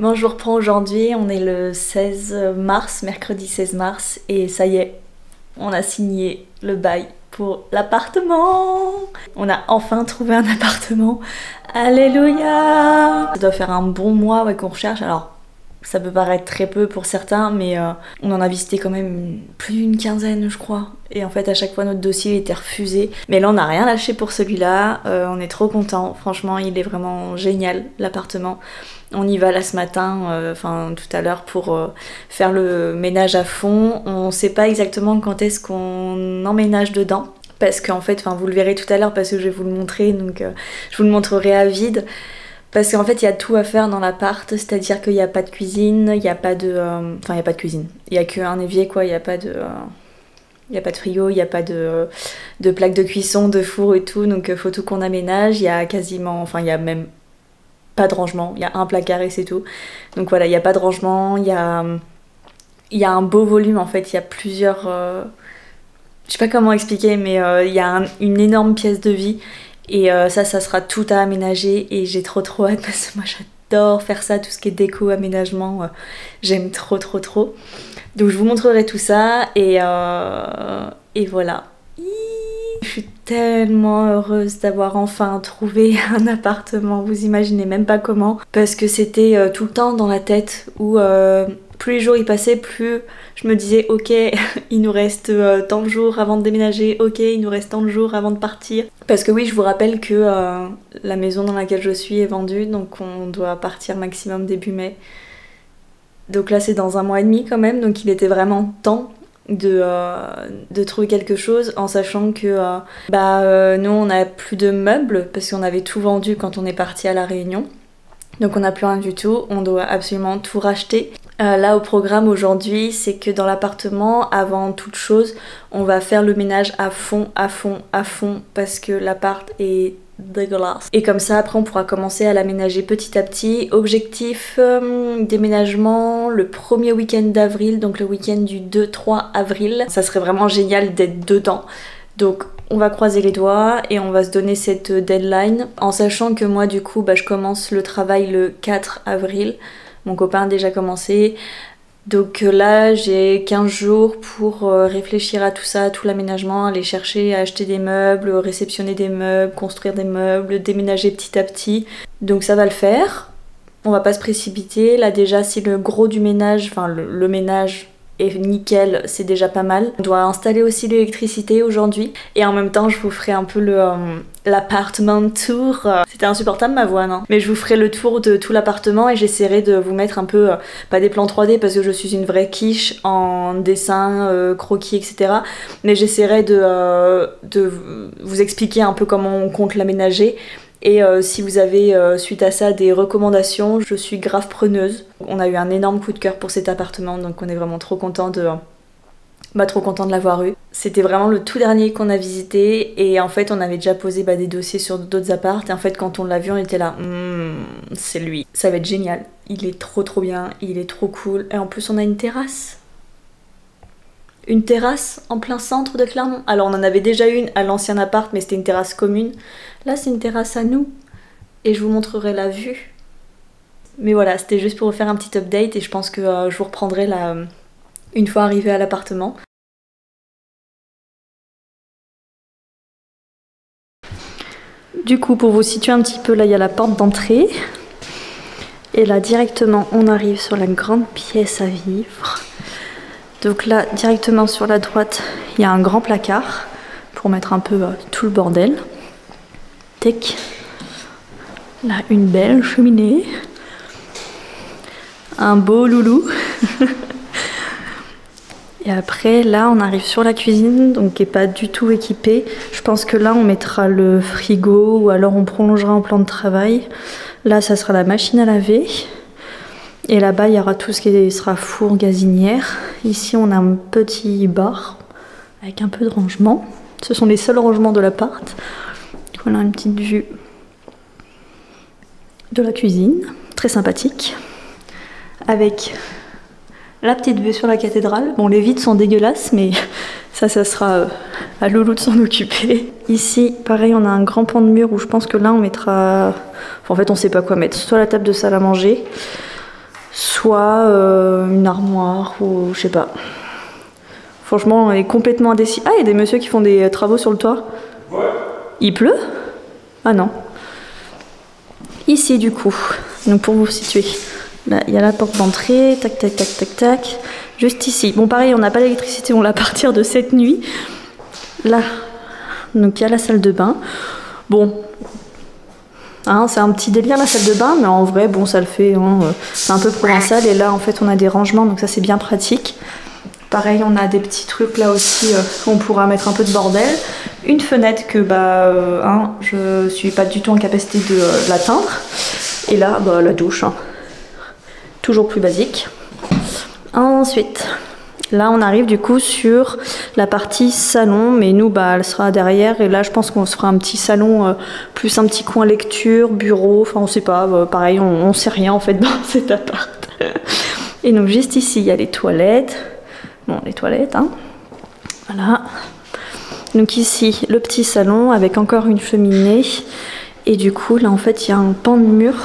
Bon, je vous reprends aujourd'hui, on est le 16 mars, mercredi 16 mars, et ça y est, on a signé le bail pour l'appartement. On a enfin trouvé un appartement, alléluia. Ça doit faire un bon mois qu'on recherche, alors ça peut paraître très peu pour certains, mais on en a visité quand même plus d'une quinzaine je crois. Et en fait à chaque fois notre dossier était refusé. Mais là on n'a rien lâché pour celui-là, on est trop contents. Franchement il est vraiment génial l'appartement. On y va là ce matin, enfin tout à l'heure pour faire le ménage à fond. On sait pas exactement quand est-ce qu'on emménage dedans. Parce qu'en fait, vous le verrez tout à l'heure parce que je vais vous le montrer, donc je vous le montrerai à vide. Parce qu'en fait, il y a tout à faire dans l'appart, c'est-à-dire qu'il n'y a pas de cuisine, il n'y a pas de... Enfin, il n'y a pas de cuisine. Il n'y a qu'un évier, quoi, il n'y a pas de... Il n'y a pas de frigo, il n'y a pas de plaque de cuisson, de four et tout, donc il faut tout qu'on aménage. Il y a quasiment... Enfin, il n'y a même pas de rangement, il y a un placard et c'est tout. Donc voilà, il n'y a pas de rangement, il y a un beau volume, en fait, il y a plusieurs... Je sais pas comment expliquer, mais il y a une énorme pièce de vie. Et ça sera tout à aménager et j'ai trop hâte parce que moi j'adore faire ça, tout ce qui est déco, aménagement, j'aime trop. Donc je vous montrerai tout ça et voilà. Je suis tellement heureuse d'avoir enfin trouvé un appartement, vous imaginez même pas comment. Parce que c'était tout le temps dans la tête où plus les jours y passaient, plus je me disais ok, il nous reste tant de jours avant de déménager, ok, il nous reste tant de jours avant de partir. Parce que oui, je vous rappelle que la maison dans laquelle je suis est vendue, donc on doit partir maximum début mai. Donc là c'est dans un mois et demi quand même, donc il était vraiment temps de trouver quelque chose en sachant que nous on n'a plus de meubles parce qu'on avait tout vendu quand on est parti à La Réunion. Donc on n'a plus rien du tout, on doit absolument tout racheter. Là au programme aujourd'hui, c'est que dans l'appartement, avant toute chose, on va faire le ménage à fond parce que l'appart est dégueulasse. Et comme ça après on pourra commencer à l'aménager petit à petit. Objectif déménagement le premier week-end d'avril, donc le week-end du 2-3 avril. Ça serait vraiment génial d'être dedans. Donc on va croiser les doigts et on va se donner cette deadline en sachant que moi du coup je commence le travail le 4 avril. Mon copain a déjà commencé. Donc là j'ai 15 jours pour réfléchir à tout ça, à tout l'aménagement, aller chercher à acheter des meubles, réceptionner des meubles, construire des meubles, déménager petit à petit. Donc ça va le faire. On va pas se précipiter. Là déjà si le gros du ménage, le ménage est nickel, c'est déjà pas mal. On doit installer aussi l'électricité aujourd'hui et en même temps je vous ferai un peu l'appartement tour. C'était insupportable ma voix, non? Mais je vous ferai le tour de tout l'appartement et j'essaierai de vous mettre un peu, pas des plans 3D parce que je suis une vraie quiche en dessin, croquis, etc. Mais j'essaierai de vous expliquer un peu comment on compte l'aménager. Et si vous avez suite à ça des recommandations, je suis grave preneuse. On a eu un énorme coup de cœur pour cet appartement, donc on est vraiment trop content de l'avoir eu. C'était vraiment le tout dernier qu'on a visité et en fait on avait déjà posé des dossiers sur d'autres apparts et en fait quand on l'a vu on était là, c'est lui. Ça va être génial, il est trop bien, il est trop cool et en plus on a une terrasse. Une terrasse en plein centre de Clermont. Alors on en avait déjà une à l'ancien appart mais c'était une terrasse commune. Là c'est une terrasse à nous et je vous montrerai la vue. Mais voilà, c'était juste pour vous faire un petit update et je pense que je vous reprendrai là une fois arrivé à l'appartement. Du coup pour vous situer un petit peu, là il y a la porte d'entrée. Et là directement on arrive sur la grande pièce à vivre. Donc là, directement sur la droite, il y a un grand placard pour mettre un peu tout le bordel. Tac. Là, une belle cheminée. Un beau loulou. Et après, là, on arrive sur la cuisine, donc qui n'est pas du tout équipée. Je pense que là, on mettra le frigo ou alors on prolongera en plan de travail. Là, ça sera la machine à laver. Et là-bas, il y aura tout ce qui sera four, gazinière. Ici, on a un petit bar avec un peu de rangement. Ce sont les seuls rangements de l'appart. Voilà une petite vue de la cuisine, très sympathique. Avec la petite vue sur la cathédrale. Bon, les vitres sont dégueulasses, mais ça sera à Loulou de s'en occuper. Ici, pareil, on a un grand pan de mur où je pense que là, on mettra... Enfin, en fait, on sait pas quoi mettre. Soit la table de salle à manger, soit une armoire ou je sais pas. Franchement, on est complètement indécis. Ah, il y a des messieurs qui font des travaux sur le toit. Ouais. Il pleut? Ah non. Ici du coup, donc pour vous situer, là il y a la porte d'entrée, tac tac tac tac tac, juste ici. Bon pareil, on n'a pas l'électricité, on l'a à partir de cette nuit. Là, donc il y a la salle de bain. Bon, hein, c'est un petit délire la salle de bain, mais en vrai, bon ça le fait, hein, c'est un peu provençal. Et là en fait on a des rangements, donc ça c'est bien pratique. Pareil, on a des petits trucs là aussi où on pourra mettre un peu de bordel. Une fenêtre que hein, je suis pas du tout en capacité de l'atteindre. Et là, la douche. Hein. Toujours plus basique. Ensuite, là on arrive du coup sur la partie salon. Mais nous, elle sera derrière. Et là, je pense qu'on se fera un petit salon, plus un petit coin lecture, bureau. Enfin, on sait pas. Pareil, on sait rien en fait dans cet appart. Et donc juste ici, il y a les toilettes. Bon, les toilettes, hein. Voilà. Donc ici, le petit salon avec encore une cheminée. Et du coup, là, en fait, il y a un pan de mur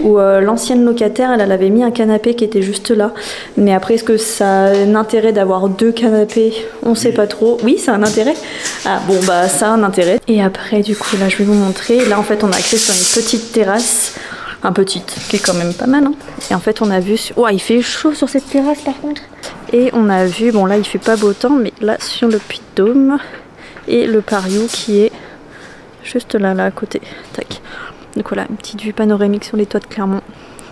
où l'ancienne locataire, elle avait mis un canapé qui était juste là. Mais après, est-ce que ça a un intérêt d'avoir deux canapés? On sait pas trop. Oui, ça a un intérêt. Ah bon, ça a un intérêt. Et après, du coup, là, je vais vous montrer. Là, en fait, on a accès sur une petite terrasse. Petite, qui est quand même pas mal. Hein. Et en fait, on a vu... Oh, il fait chaud sur cette terrasse, par contre. Et on a vu... Bon, là, il fait pas beau temps, mais là, sur le Puy-de-Dôme. Et le Pariou qui est juste là, à côté. Tac. Donc voilà, une petite vue panoramique sur les toits de Clermont.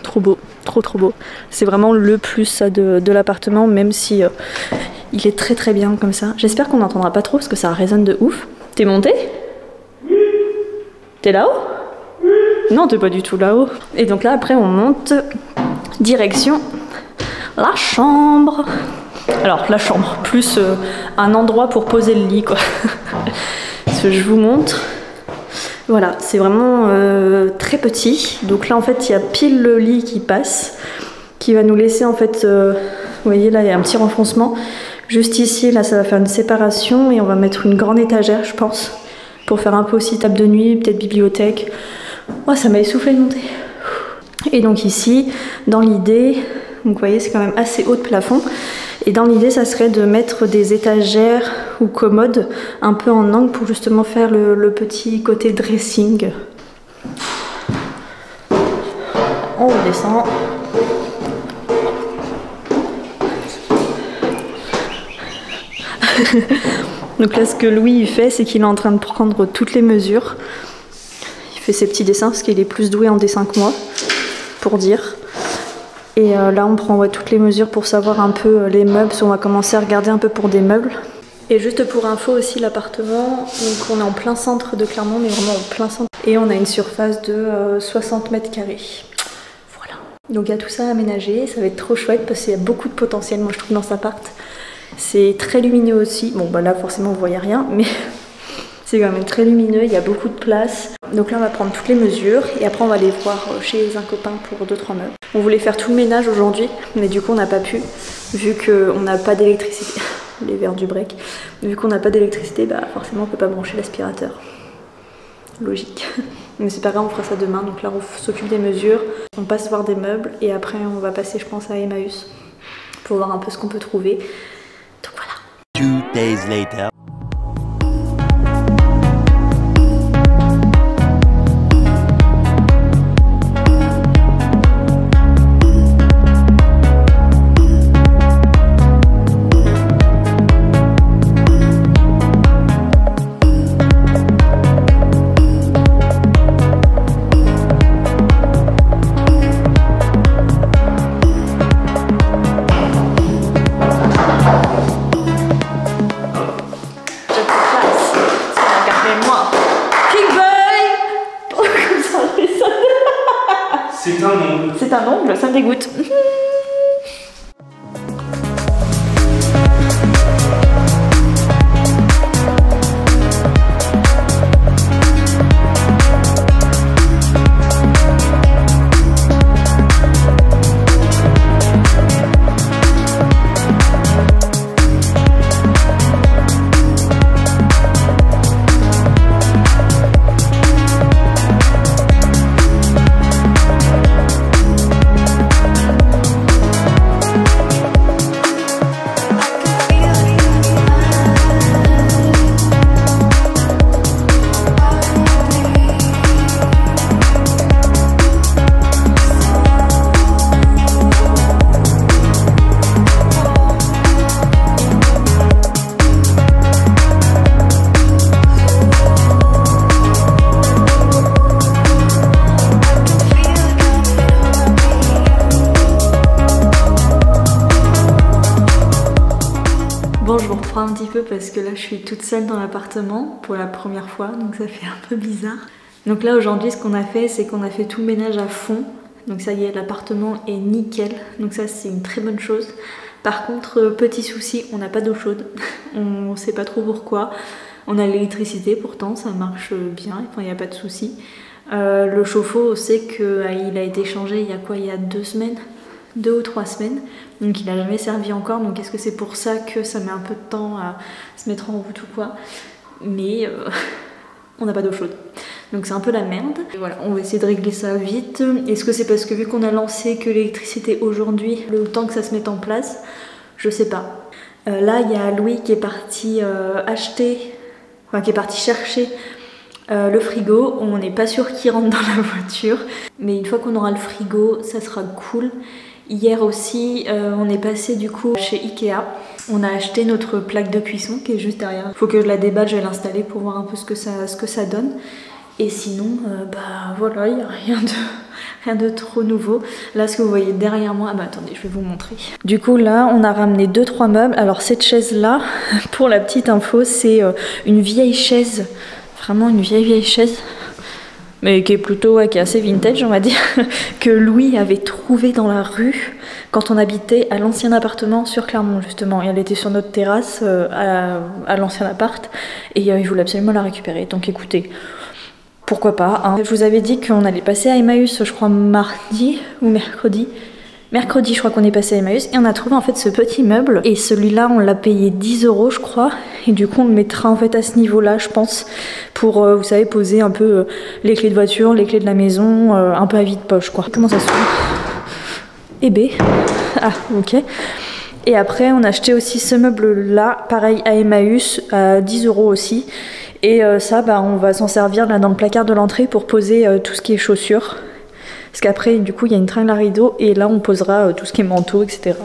Trop beau. Trop beau. C'est vraiment le plus ça, de l'appartement, même si il est très très bien comme ça. J'espère qu'on n'entendra pas trop, parce que ça résonne de ouf. T'es monté? T'es là-haut? Non, t'es pas du tout là-haut. Et donc là, après, on monte direction la chambre. Alors, la chambre, plus un endroit pour poser le lit, quoi. Parce que je vous montre. Voilà, c'est vraiment très petit. Donc là, en fait, il y a pile le lit qui passe, qui va nous laisser, en fait... vous voyez, là, il y a un petit renfoncement. Juste ici, là, ça va faire une séparation. Et on va mettre une grande étagère, je pense, pour faire un peu aussi table de nuit, peut-être bibliothèque. Oh, ça m'a essoufflé de monter. Et donc ici, dans l'idée, donc vous voyez, c'est quand même assez haut de plafond. Et dans l'idée, ça serait de mettre des étagères ou commodes un peu en angle pour justement faire le petit côté dressing. On redescend. Donc là, ce que Louis il fait, c'est qu'il est en train de prendre toutes les mesures. Il fait ses petits dessins parce qu'il est plus doué en dessin que moi, pour dire. Et là, on prend toutes les mesures pour savoir un peu les meubles. On va commencer à regarder un peu pour des meubles. Et juste pour info aussi, l'appartement, donc on est en plein centre de Clermont, mais vraiment en plein centre. Et on a une surface de 60 mètres carrés. Voilà. Donc il y a tout ça à aménager, ça va être trop chouette parce qu'il y a beaucoup de potentiel, moi je trouve, dans cet appart. C'est très lumineux aussi. Bon, là forcément vous voyez rien, mais c'est quand même très lumineux, il y a beaucoup de place. Donc là on va prendre toutes les mesures et après on va aller voir chez un copain pour 2-3 meubles. On voulait faire tout le ménage aujourd'hui, mais du coup on n'a pas pu, vu qu'on n'a pas d'électricité. Les verres du break. Vu qu'on n'a pas d'électricité, forcément on peut pas brancher l'aspirateur. Logique. Mais c'est pas grave, on fera ça demain. Donc là on s'occupe des mesures, on passe voir des meubles et après on va passer, je pense, à Emmaüs pour voir un peu ce qu'on peut trouver. Donc voilà. 2 days later. C'est un ongle, ça me dégoûte. petit peu parce que là je suis toute seule dans l'appartement pour la première fois, donc ça fait un peu bizarre. Donc là aujourd'hui ce qu'on a fait, c'est qu'on a fait tout le ménage à fond. Donc ça y est, l'appartement est nickel, donc ça c'est une très bonne chose. Par contre, petit souci, on n'a pas d'eau chaude, on sait pas trop pourquoi. On a l'électricité pourtant, ça marche bien, enfin il n'y a pas de souci. Le chauffe-eau, on sait qu'il a été changé il y a quoi, il y a 2 semaines, 2 ou 3 semaines, donc il n'a jamais servi encore. Donc est-ce que c'est pour ça que ça met un peu de temps à se mettre en route ou quoi? Mais on n'a pas d'eau chaude. Donc c'est un peu la merde. Et voilà, on va essayer de régler ça vite. Est-ce que c'est parce que vu qu'on a lancé que l'électricité aujourd'hui, le temps que ça se mette en place? Je sais pas. Là, il y a Louis qui est parti qui est parti chercher le frigo. On n'est pas sûr qu'il rentre dans la voiture. Mais une fois qu'on aura le frigo, ça sera cool. Hier aussi, on est passé du coup chez Ikea. On a acheté notre plaque de cuisson qui est juste derrière. Faut que je la déballe, je vais l'installer pour voir un peu ce que ça donne. Et sinon, bah voilà, il n'y a rien de trop nouveau. Là, ce que vous voyez derrière moi, attendez, je vais vous montrer. Du coup, là, on a ramené 2-3 meubles. Alors, cette chaise-là, pour la petite info, c'est une vieille chaise. Vraiment une vieille chaise. Mais qui est plutôt, qui est assez vintage, on va dire. Que Louis avait trouvé dans la rue quand on habitait à l'ancien appartement sur Clermont, justement. Et elle était sur notre terrasse à l'ancien appart. Et il voulait absolument la récupérer. Donc, écoutez... Pourquoi pas, hein. Je vous avais dit qu'on allait passer à Emmaüs, je crois mardi ou mercredi. Mercredi, je crois qu'on est passé à Emmaüs et on a trouvé en fait ce petit meuble. Et celui-là, on l'a payé 10 € je crois. Et du coup, on le mettra en fait à ce niveau-là, je pense, pour, vous savez, poser un peu les clés de voiture, les clés de la maison, un peu à vide poche, quoi. Comment ça s'ouvre? Eh B. Ah, ok. Et après, on a acheté aussi ce meuble-là, pareil à Emmaüs, à 10 € aussi. Et ça, on va s'en servir là dans le placard de l'entrée pour poser tout ce qui est chaussures. Parce qu'après, du coup, il y a une tringle à rideau et là, on posera tout ce qui est manteau, etc.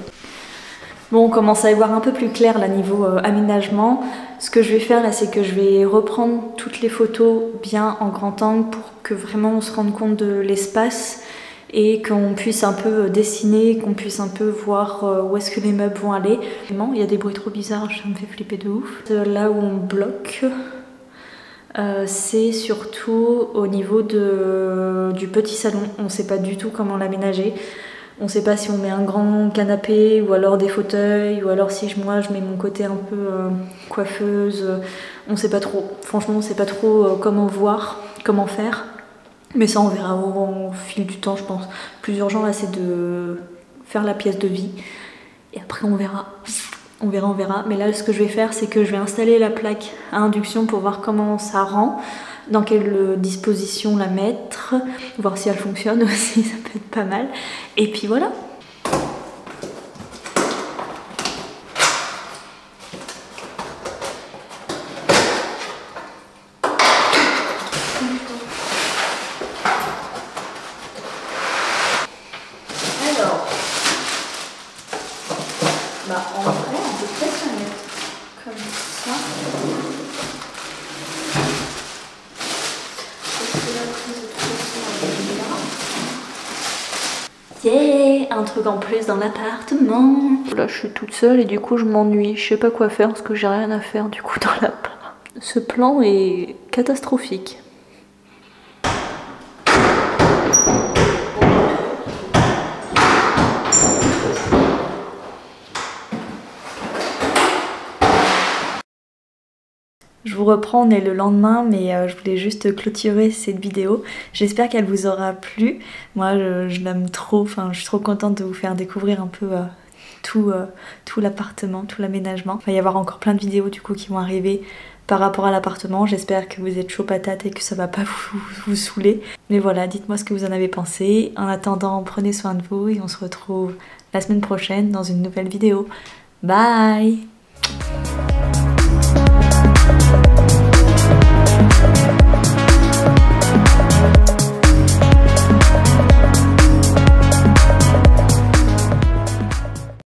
Bon, on commence à y voir un peu plus clair là niveau aménagement. Ce que je vais faire là, c'est que je vais reprendre toutes les photos bien en grand angle pour que vraiment on se rende compte de l'espace et qu'on puisse un peu dessiner, qu'on puisse un peu voir où est-ce que les meubles vont aller. Il y a des bruits trop bizarres, ça me fait flipper de ouf. Là où on bloque... c'est surtout au niveau du petit salon. On ne sait pas du tout comment l'aménager. On ne sait pas si on met un grand canapé ou alors des fauteuils ou alors si moi je mets mon côté un peu coiffeuse. On ne sait pas trop. Franchement, on ne sait pas trop comment voir, comment faire. Mais ça, on verra au fil du temps, je pense. Le plus urgent là, c'est de faire la pièce de vie. Et après, on verra. On verra. Mais là, ce que je vais faire, c'est que je vais installer la plaque à induction pour voir comment ça rend, dans quelle disposition la mettre, voir si elle fonctionne aussi, ça peut être pas mal. Et puis voilà. En vrai, on peut peut-être la mettre comme ça. Yeah, un truc en plus dans l'appartement. Là, je suis toute seule et du coup, je m'ennuie. Je sais pas quoi faire parce que j'ai rien à faire du coup dans l'appart. Ce plan est catastrophique. Je vous reprends, on est le lendemain, mais je voulais juste clôturer cette vidéo. J'espère qu'elle vous aura plu. Moi, je l'aime trop, enfin, je suis trop contente de vous faire découvrir un peu tout l'appartement, tout l'aménagement. Il va y avoir encore plein de vidéos du coup qui vont arriver par rapport à l'appartement. J'espère que vous êtes chaud patate et que ça va pas vous saouler. Mais voilà, dites-moi ce que vous en avez pensé. En attendant, prenez soin de vous et on se retrouve la semaine prochaine dans une nouvelle vidéo. Bye!